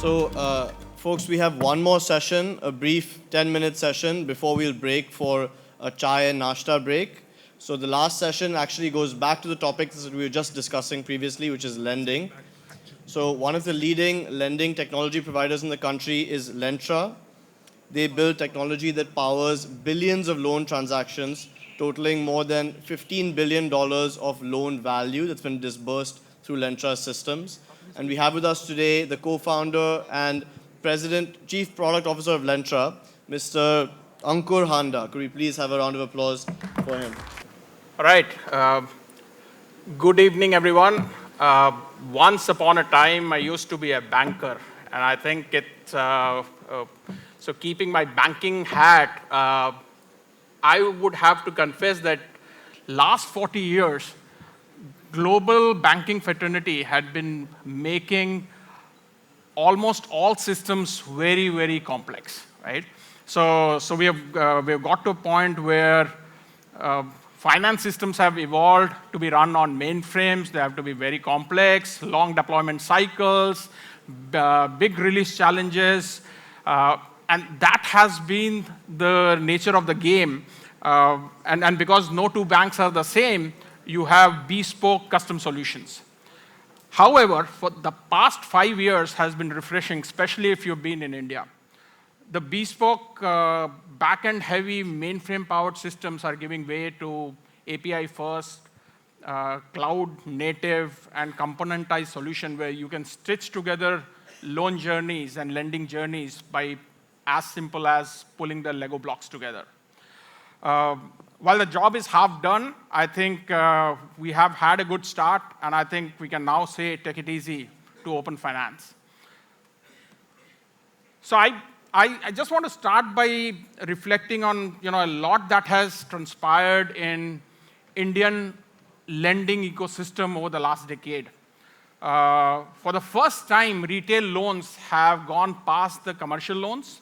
Folks, we have one more session, a brief 10-minute session before we'll break for a chai and nashta break. So the last session actually goes back to the topics that we were just discussing previously, which is lending. So one of the leading lending technology providers in the country is Lentra. They build technology that powers billions of loan transactions, totaling more than $15 billion of loan value that's been disbursed through Lentra's systems. And we have with us today the co-founder and President, Chief Product Officer of Lentra, Mr. Ankur Handa. Could we please have a round of applause for him? All right. Good evening, everyone. Once upon a time, I used to be a banker, and I think it's so keeping my banking hat, I would have to confess that last 40 years, global banking fraternity had been making almost all systems very, very complex, right? So we have got to a point where finance systems have evolved to be run on mainframes. They have to be very complex, long deployment cycles, big release challenges, and that has been the nature of the game. And because no two banks are the same, you have bespoke custom solutions. However, for the past 5 years has been refreshing, especially if you've been in India. The bespoke, back-end heavy mainframe-powered systems are giving way to API-first, cloud-native, and componentized solution where you can stitch together loan journeys and lending journeys by as simple as pulling the Lego blocks together. While the job is half done, I think we have had a good start, and I think we can now say take it easy to open finance. So I just want to start by reflecting on a lot that has transpired in Indian lending ecosystem over the last decade. For the first time, retail loans have gone past the commercial loans.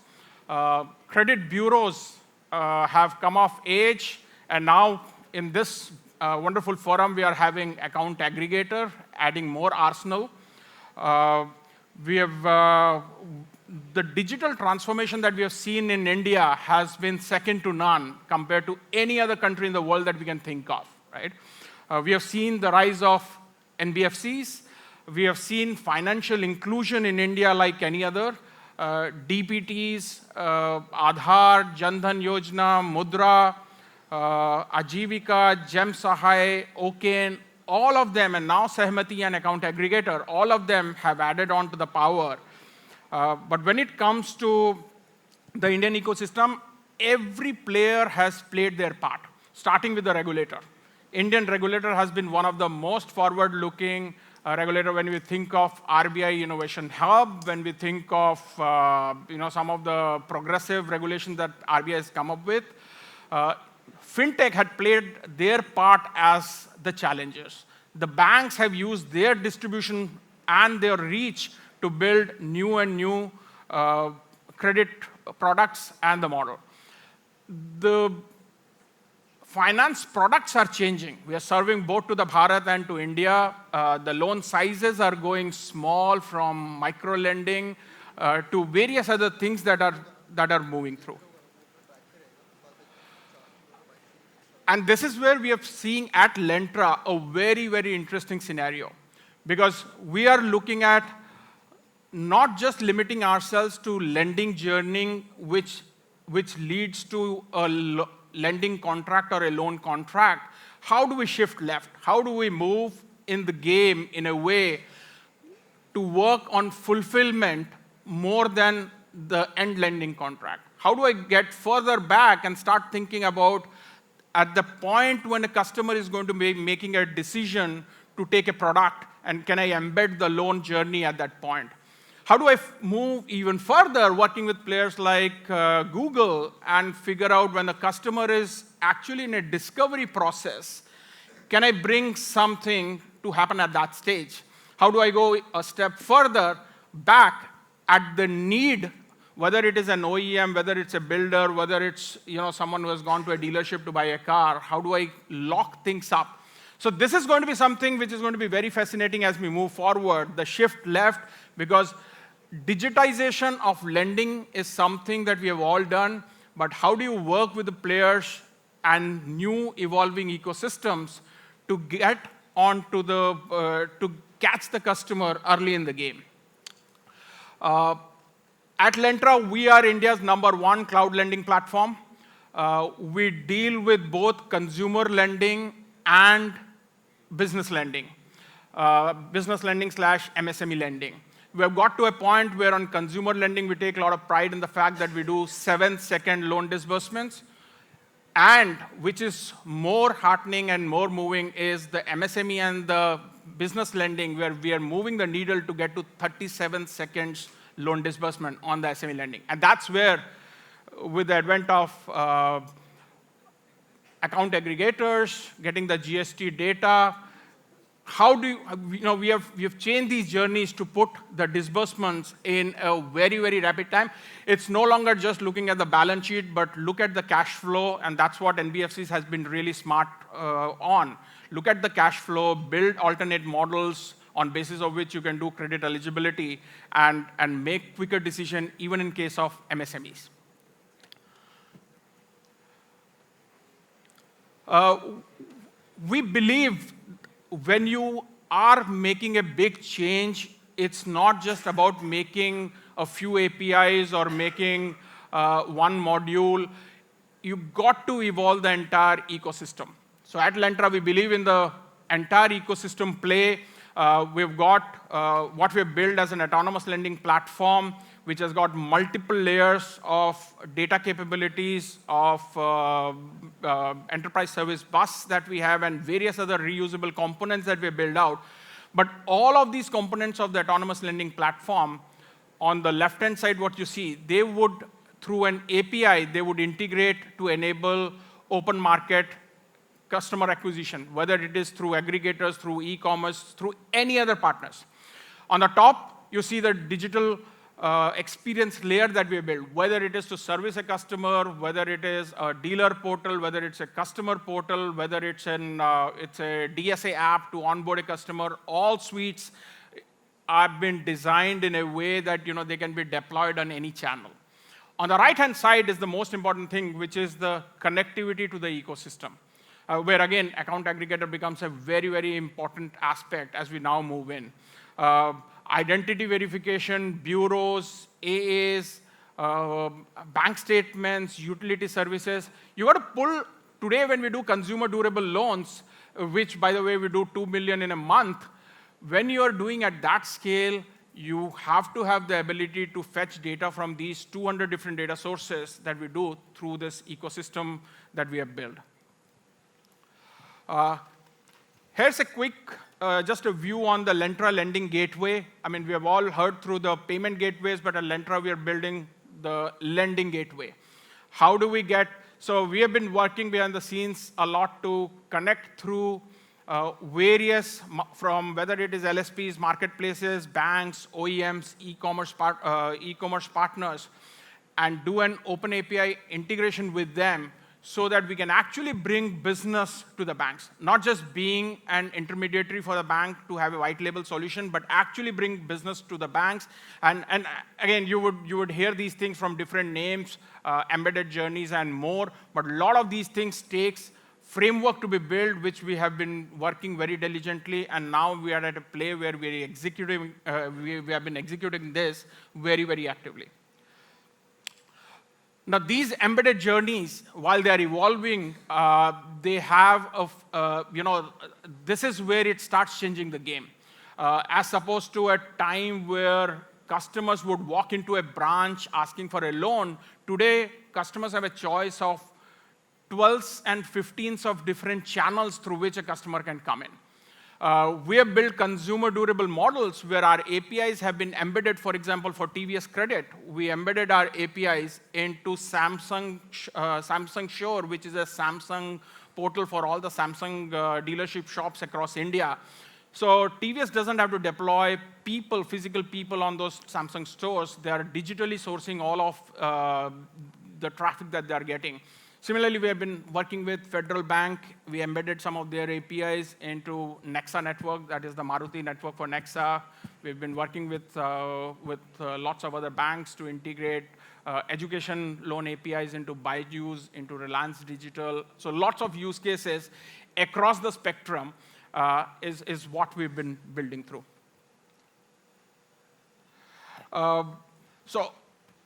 Credit bureaus have come of age, and now in this wonderful forum, we are having account aggregator, adding more arsenal. We have the digital transformation that we have seen in India has been second to none compared to any other country in the world that we can think of, right? We have seen the rise of NBFCs. We have seen financial inclusion in India like any other. DPTs, Aadhaar, Jan Dhan Yojana, Mudra, Ajivika, Gem Sahai, OKAN, all of them, and now Sahmati and Account Aggregator, all of them have added on to the power. But when it comes to the Indian ecosystem, every player has played their part, starting with the regulator. Indian regulator has been one of the most forward-looking regulator when we think of RBI Innovation Hub, when we think of some of the progressive regulations that RBI has come up with. Fintech had played their part as the challengers. The banks have used their distribution and their reach to build new and new credit products and the model. The finance products are changing. We are serving both to the Bharat and to India. The loan sizes are going small from micro lending to various other things that are moving through. And this is where we are seeing at Lentra a very, very interesting scenario, because we are looking at not just limiting ourselves to lending journey, which leads to a lending contract or a loan contract. How do we shift left? How do we move in the game in a way to work on fulfillment more than the end lending contract? How do I get further back and start thinking about at the point when a customer is going to be making a decision to take a product, and can I embed the loan journey at that point? How do I move even further, working with players like Google, and figure out when the customer is actually in a discovery process, can I bring something to happen at that stage? How do I go a step further back at the need, whether it is an OEM, whether it's a builder, whether it's someone who has gone to a dealership to buy a car? How do I lock things up? So this is going to be something which is going to be very fascinating as we move forward, the shift left, because digitization of lending is something that we have all done, but how do you work with the players and new evolving ecosystems to get onto to catch the customer early in the game? At Lentra, we are India's #1 cloud lending platform. We deal with both consumer lending and business lending slash MSME lending. We have got to a point where on consumer lending, we take a lot of pride in the fact that we do 7-second loan disbursements. And which is more heartening and more moving is the MSME and the business lending, where we are moving the needle to get to 37 seconds loan disbursement on the SME lending. And that's where, with the advent of account aggregators, getting the GST data, how do we have changed these journeys to put the disbursements in a very, very rapid time. It's no longer just looking at the balance sheet, but look at the cash flow, and that's what NBFCs has been really smart on. Look at the cash flow, build alternate models on basis of which you can do credit eligibility and make quicker decision even in case of MSMEs. We believe when you are making a big change, it's not just about making a few APIs or making one module. You've got to evolve the entire ecosystem. So at Lentra, we believe in the entire ecosystem play. We've got what we've built as an autonomous lending platform, which has got multiple layers of data capabilities, of enterprise service bus that we have, and various other reusable components that we build out. But all of these components of the autonomous lending platform, on the left-hand side, what you see, they would, through an API, they would integrate to enable open market customer acquisition, whether it is through aggregators, through e-commerce, through any other partners. On the top, you see the digital experience layer that we built, whether it is to service a customer, whether it is a dealer portal, whether it's a customer portal, whether it's a DSA app to onboard a customer. All suites have been designed in a way that they can be deployed on any channel. On the right-hand side is the most important thing, which is the connectivity to the ecosystem, where, again, account aggregator becomes a very, very important aspect as we now move in. Identity verification, bureaus, AAs, bank statements, utility services. You got to pull, today when we do consumer durable loans, which, by the way, we do 2 million in a month, when you are doing at that scale, you have to have the ability to fetch data from these 200 different data sources that we do through this ecosystem that we have built. Here's a quick, just a view on the Lentra lending gateway. I mean, we have all heard through the payment gateways, but at Lentra, we are building the lending gateway. How do we get, so we have been working behind the scenes a lot to connect through various, from whether it is LSPs, marketplaces, banks, OEMs, e-commerce partners, and do an open API integration with them so that we can actually bring business to the banks, not just being an intermediary for the bank to have a white label solution, but actually bring business to the banks. And again, you would hear these things from different names, embedded journeys and more, but a lot of these things takes framework to be built, which we have been working very diligently, and now we are at a play where we have been executing this very, very actively. Now, these embedded journeys, while they are evolving, they have, this is where it starts changing the game. As opposed to a time where customers would walk into a branch asking for a loan, today, customers have a choice of 12s and 15s of different channels through which a customer can come in. We have built consumer durable models where our APIs have been embedded. For example, for TVS Credit, we embedded our APIs into Samsung Shore, which is a Samsung portal for all the Samsung dealership shops across India. So TVS doesn't have to deploy physical people on those Samsung stores. They are digitally sourcing all of the traffic that they are getting. Similarly, we have been working with Federal Bank. We embedded some of their APIs into Nexa network, that is the Maruti network for Nexa. We've been working with lots of other banks to integrate education loan APIs into Byju's, into Reliance Digital. So lots of use cases across the spectrum is what we've been building through. So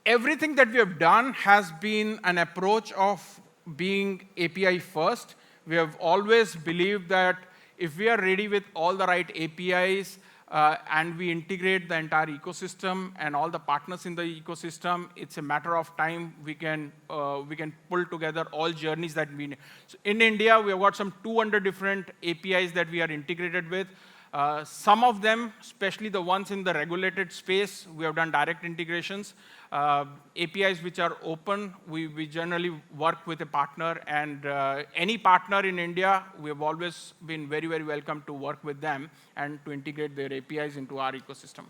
everything that we have done has been an approach of being API first. We have always believed that if we are ready with all the right APIs and we integrate the entire ecosystem and all the partners in the ecosystem, it's a matter of time we can pull together all journeys that we need. So in India, we have got some 200 different APIs that we are integrated with. Some of them, especially the ones in the regulated space, we have done direct integrations. APIs which are open, we generally work with a partner, and any partner in India, we have always been very, very welcome to work with them and to integrate their APIs into our ecosystem.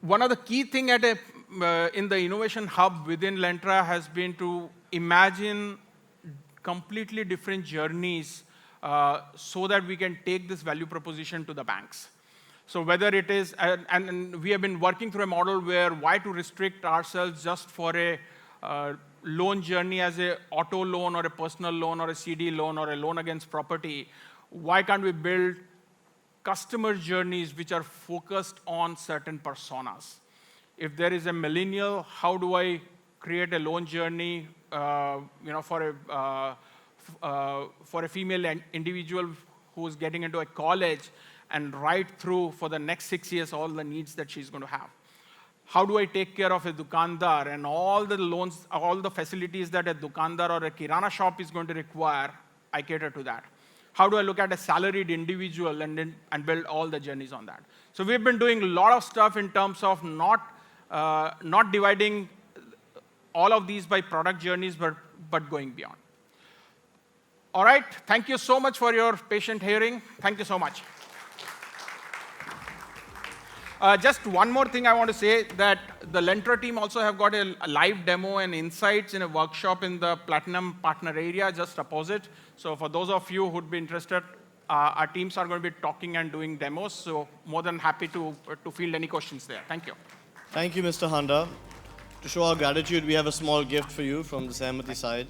One of the key things in the innovation hub within Lentra has been to imagine completely different journeys so that we can take this value proposition to the banks. So whether it is, and we have been working through a model where why to restrict ourselves just for a loan journey as a auto loan or a personal loan or a CD loan or a loan against property. Why can't we build customer journeys which are focused on certain personas? If there is a millennial, how do I create a loan journey for a female individual who's getting into a college, and right through for the next 6 years, all the needs that she's going to have? How do I take care of a dukandar and all the loans, all the facilities that a dukandar or a kirana shop is going to require? I cater to that. How do I look at a salaried individual and build all the journeys on that? So we've been doing a lot of stuff in terms of not dividing all of these by product journeys, but going beyond. All right, thank you so much for your patient hearing. Thank you so much. Just one more thing I want to say, that the Lentra team also have got a live demo and insights in a workshop in the Platinum Partner area just opposite. So for those of you who'd be interested, our teams are going to be talking and doing demos. So more than happy to field any questions there. Thank you. Thank you, Mr. Handa. To show our gratitude, we have a small gift for you from the SamvAAd side.